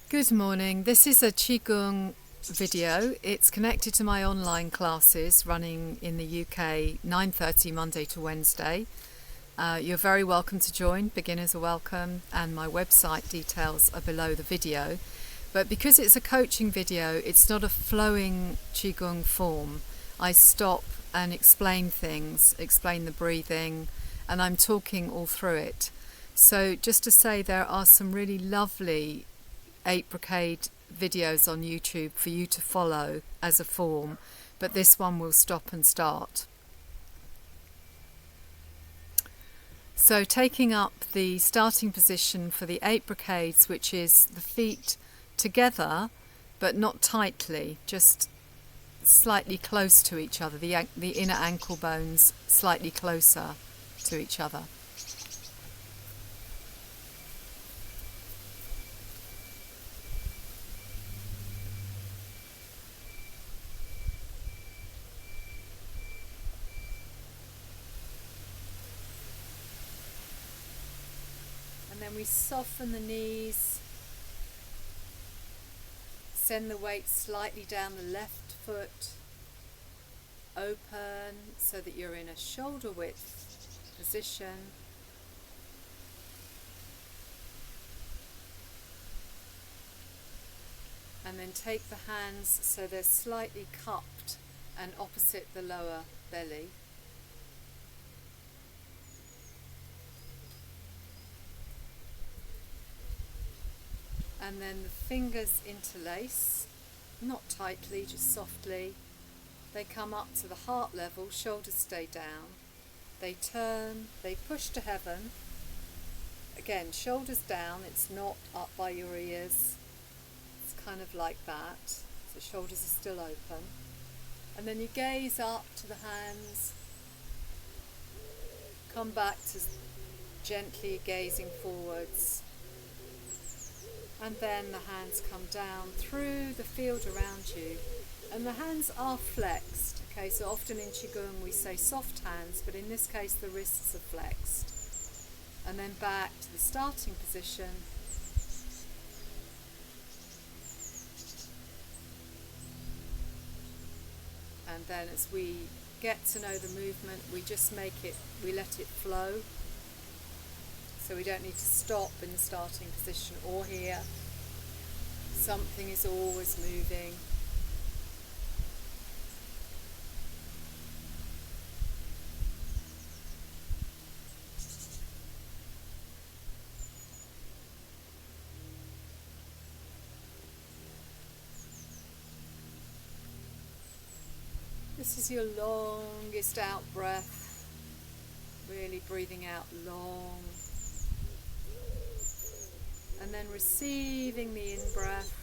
Good morning. This is a Qigong video. It's connected to my online classes running in the UK 9:30 Monday to Wednesday. You're very welcome to join. Beginners are welcome, and my website details are below the video. But because it's a coaching video, it's not a flowing Qigong form. I stop and explain things, explain the breathing, and I'm talking all through it. So just to say, there are some really lovely Eight Brocade videos on YouTube for you to follow as a form, but this one will stop and start. So taking up the starting position for the Eight Brocades, which is the feet together but not tightly, just slightly close to each other, the inner ankle bones slightly closer to each other. And then we soften the knees, send the weight slightly down the left foot, open so that you're in a shoulder width position. And then take the hands so they're slightly cupped and opposite the lower belly. And then the fingers interlace, not tightly, just softly. They come up to the heart level, shoulders stay down. They turn, they push to heaven. Again, shoulders down, it's not up by your ears. It's kind of like that. So shoulders are still open. And then you gaze up to the hands. Come back to gently gazing forwards. And then the hands come down through the field around you, and the hands are flexed. Okay, so often in Qigong we say soft hands, but in this case the wrists are flexed. And then back to the starting position. And then as we get to know the movement, we let it flow. So we don't need to stop in the starting position or here. Something is always moving. This is your longest out breath. Really breathing out long. And then receiving the in-breath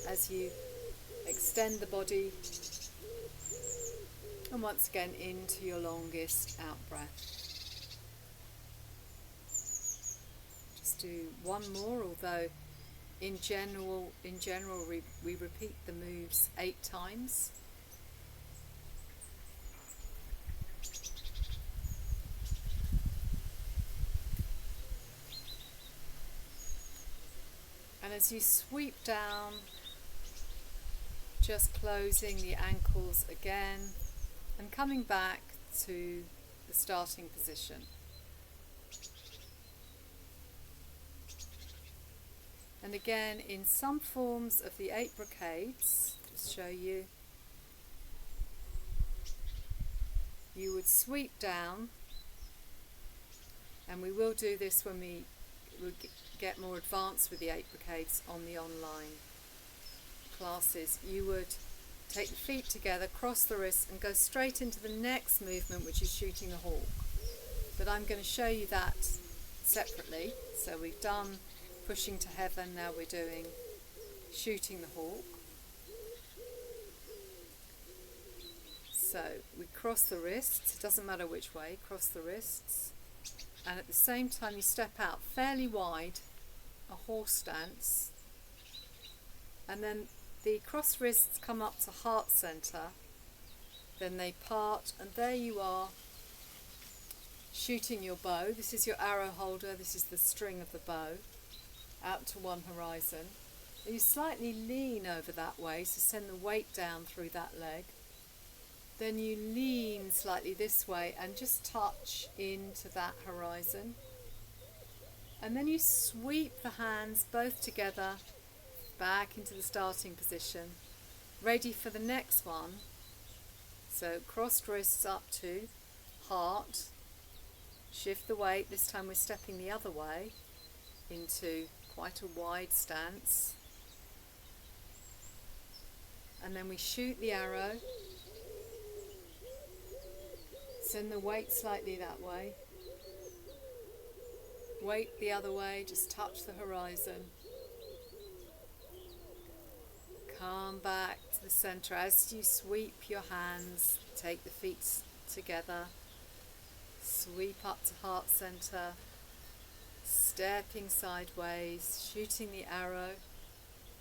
as you extend the body. And once again into your longest out-breath. Just do one more, although in general we repeat the moves 8 times. And as you sweep down, just closing the ankles again and coming back to the starting position. And again, in some forms of the 8 Brocades, just show you, you would sweep down, and we will do this when we get more advanced with the 8 Brocades on the online classes. You would take the feet together, cross the wrists, and go straight into the next movement, which is shooting a hawk. But I'm going to show you that separately. So we've done pushing to heaven, now we're doing shooting the hawk. So we cross the wrists, it doesn't matter which way, cross the wrists. And at the same time you step out fairly wide, a horse stance, and then the cross wrists come up to heart center, then they part, and there you are shooting your bow. This is your arrow holder, this is the string of the bow, out to one horizon. You slightly lean over that way, so send the weight down through that leg. Then you lean slightly this way and just touch into that horizon. And then you sweep the hands both together back into the starting position, ready for the next one. So crossed wrists up to heart, shift the weight, this time we're stepping the other way into quite a wide stance. And then we shoot the arrow, send the weight slightly that way, weight the other way, just touch the horizon. Come back to the center. As you sweep your hands, take the feet together, sweep up to heart center, stepping sideways, shooting the arrow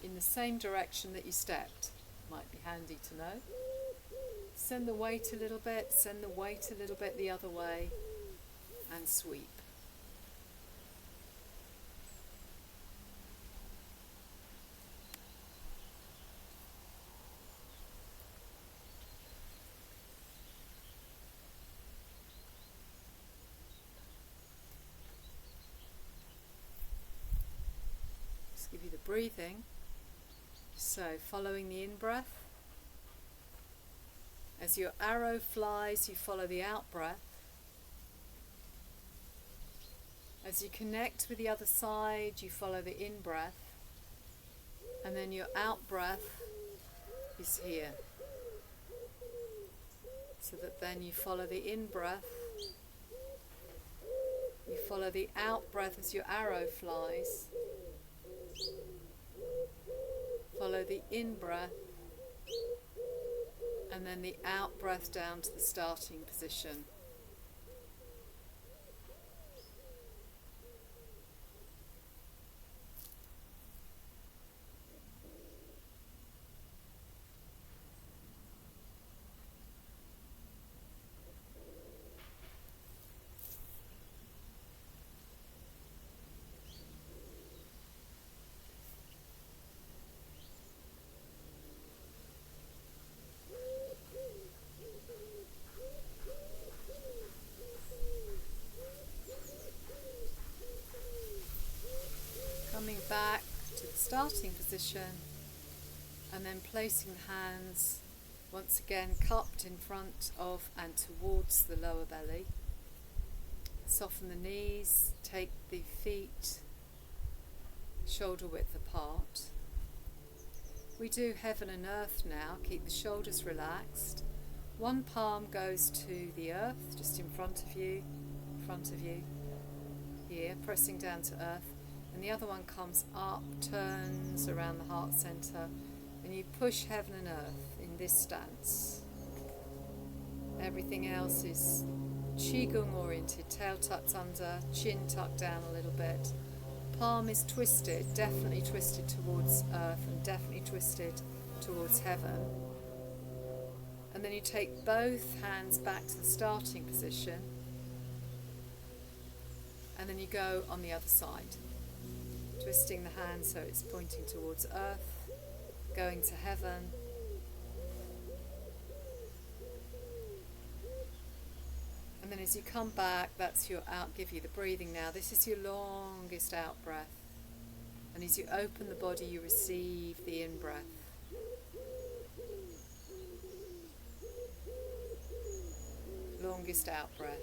in the same direction that you stepped. Might be handy to know. Send the weight a little bit, send the weight a little bit the other way, and sweep. Give you the breathing. So following the in-breath. As your arrow flies, you follow the out-breath. As you connect with the other side, you follow the in-breath. And then your out-breath is here. So that then you follow the in-breath. You follow the out-breath as your arrow flies. Follow the in-breath and then the out-breath down to the starting position. Coming back to the starting position and then placing the hands once again cupped in front of and towards the lower belly. Soften the knees, take the feet shoulder width apart. We do heaven and earth now. Keep the shoulders relaxed. One palm goes to the earth just in front of you, here, pressing down to earth. And the other one comes up, turns around the heart center, and you push heaven and earth in this stance. Everything else is Qigong oriented, tail tucked under, chin tucked down a little bit. Palm is twisted, definitely twisted towards earth and definitely twisted towards heaven. And then you take both hands back to the starting position, and then you go on the other side. Twisting the hand so it's pointing towards earth, going to heaven. And then as you come back, that's your out, give you the breathing now. This is your longest out breath. And as you open the body, you receive the in-breath. Longest out breath.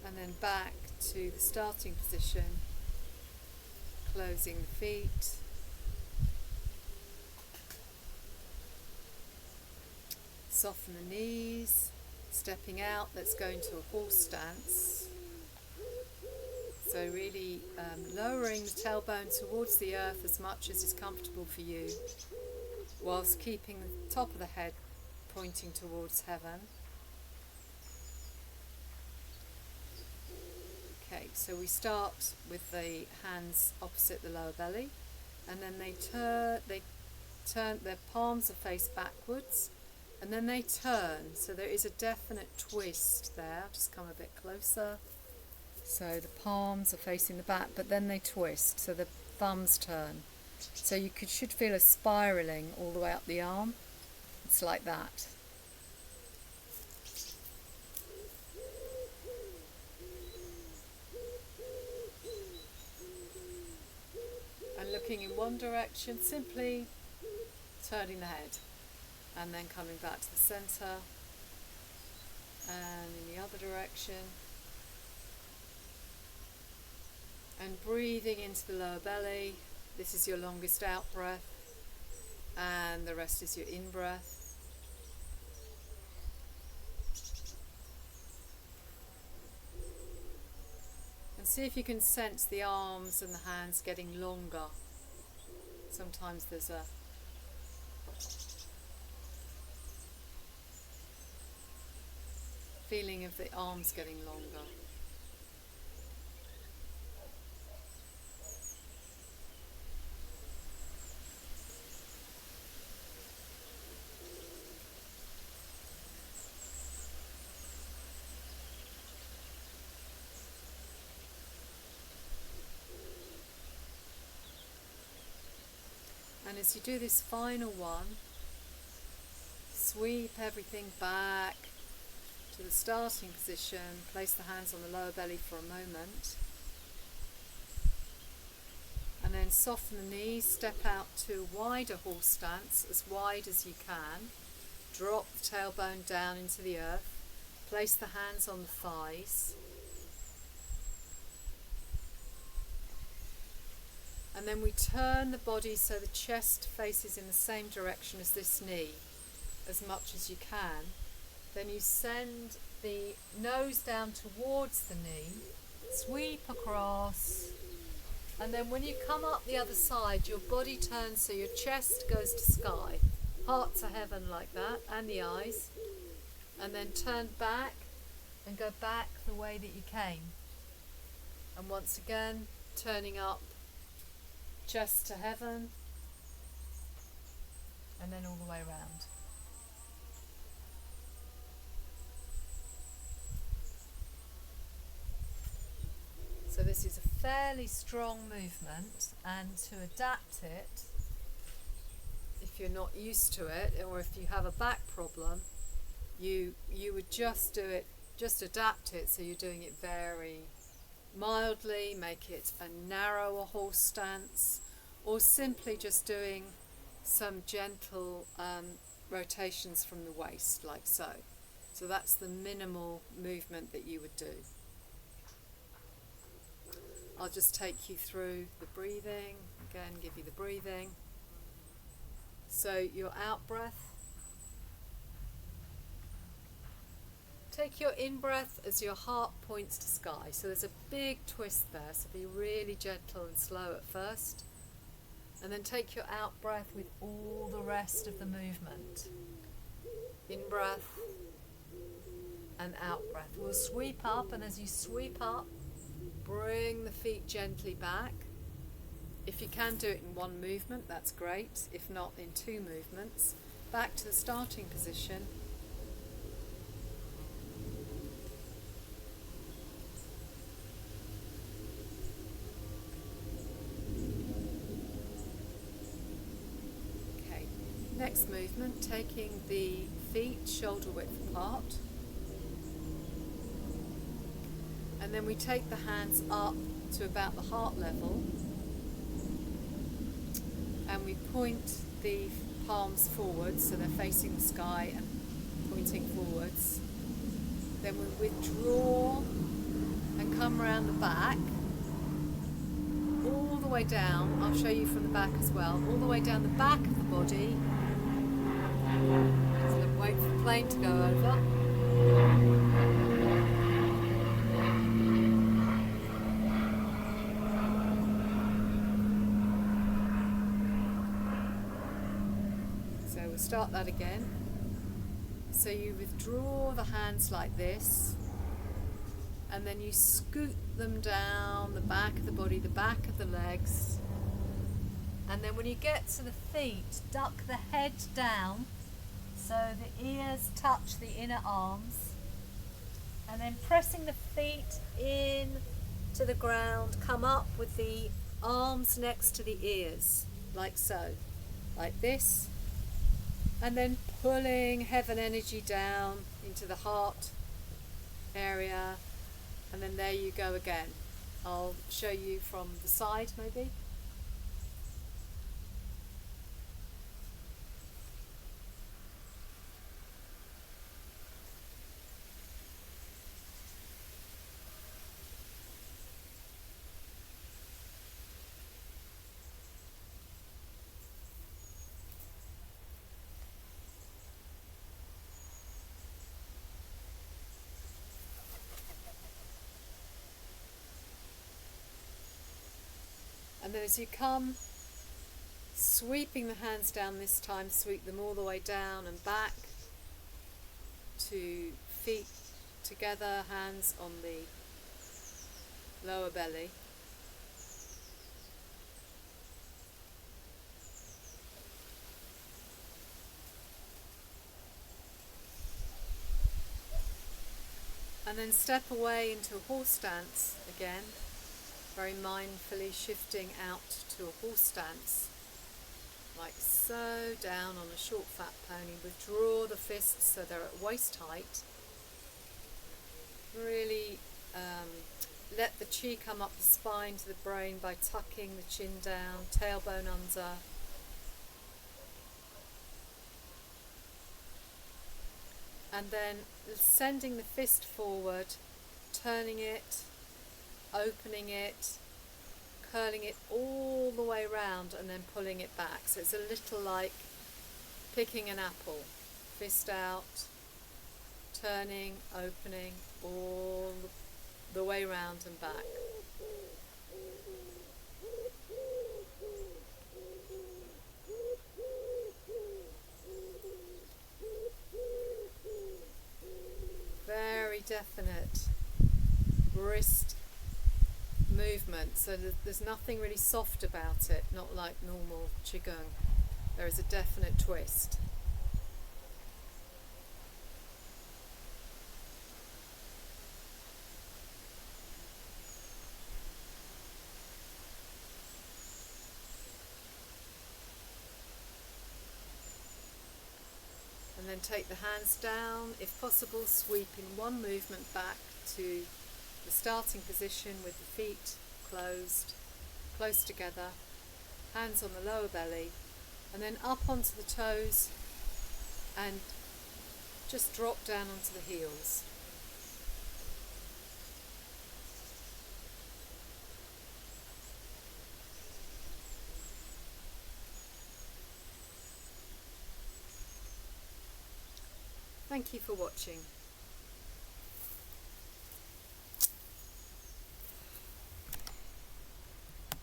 And then back to the starting position, closing the feet, soften the knees, stepping out, let's go into a horse stance. So really lowering the tailbone towards the earth as much as is comfortable for you, whilst keeping the top of the head pointing towards heaven. Okay, So we start with the hands opposite the lower belly, and then they turn, their palms are faced backwards, and then they turn. So there is a definite twist there. I'll just come a bit closer. So the palms are facing the back, but then they twist, so the thumbs turn. So you should feel a spiralling all the way up the arm. It's like that. And looking in one direction, simply turning the head, and then coming back to the centre, and in the other direction, and breathing into the lower belly. This is your longest out breath, and the rest is your in breath. And see if you can sense the arms and the hands getting longer. Sometimes there's a feeling of the arms getting longer. And as you do this final one, sweep everything back to the starting position, place the hands on the lower belly for a moment, and then soften the knees, step out to a wider horse stance, as wide as you can, drop the tailbone down into the earth, place the hands on the thighs, and then we turn the body so the chest faces in the same direction as this knee, as much as you can. Then you send the nose down towards the knee, sweep across, and then when you come up the other side, your body turns so your chest goes to sky, heart to heaven like that, and the eyes, and then turn back and go back the way that you came. And once again, turning up, chest to heaven, and then all the way around. So this is a fairly strong movement, and to adapt it, if you're not used to it, or if you have a back problem, you would just do it, just adapt it so you're doing it very mildly, make it a narrower horse stance, or simply just doing some gentle rotations from the waist, like so. So that's the minimal movement that you would do. I'll just take you through the breathing, again give you the breathing. So your out breath, take your in breath as your heart points to sky. So there's a big twist there, so be really gentle and slow at first. And then take your out breath with all the rest of the movement. In breath and out breath. We'll sweep up, and as you sweep up, bring the feet gently back. If you can do it in one movement, that's great. If not, in two movements. Back to the starting position. Okay, next movement, taking the feet shoulder width apart. And then we take the hands up to about the heart level, and we point the palms forwards so they're facing the sky and pointing forwards. Then we withdraw and come around the back, all the way down. I'll show you from the back as well, all the way down the back of the body. So wait for the plane to go over. We'll start that again. So you withdraw the hands like this, and then you scoot them down the back of the body, the back of the legs, and then when you get to the feet, duck the head down so the ears touch the inner arms, and then pressing the feet in to the ground, come up with the arms next to the ears, like so, like this, and then pulling heaven energy down into the heart area, and then there you go again. I'll show you from the side maybe. And then as you come, sweeping the hands down this time, sweep them all the way down and back to feet together, hands on the lower belly. And then step away into a horse stance again. Very mindfully shifting out to a horse stance, like so, down on a short fat pony. Withdraw the fists so they're at waist height. Really let the chi come up the spine to the brain by tucking the chin down, tailbone under. And then sending the fist forward, turning it, opening it, curling it all the way round and then pulling it back. So it's a little like picking an apple. Fist out, turning, opening, all the way round and back. Very definite wrist movement, so there's nothing really soft about it, not like normal qigong. There is a definite twist. And then take the hands down, if possible sweep in one movement back to the starting position with the feet closed, close together, hands on the lower belly, and then up onto the toes and just drop down onto the heels. Thank you for watching.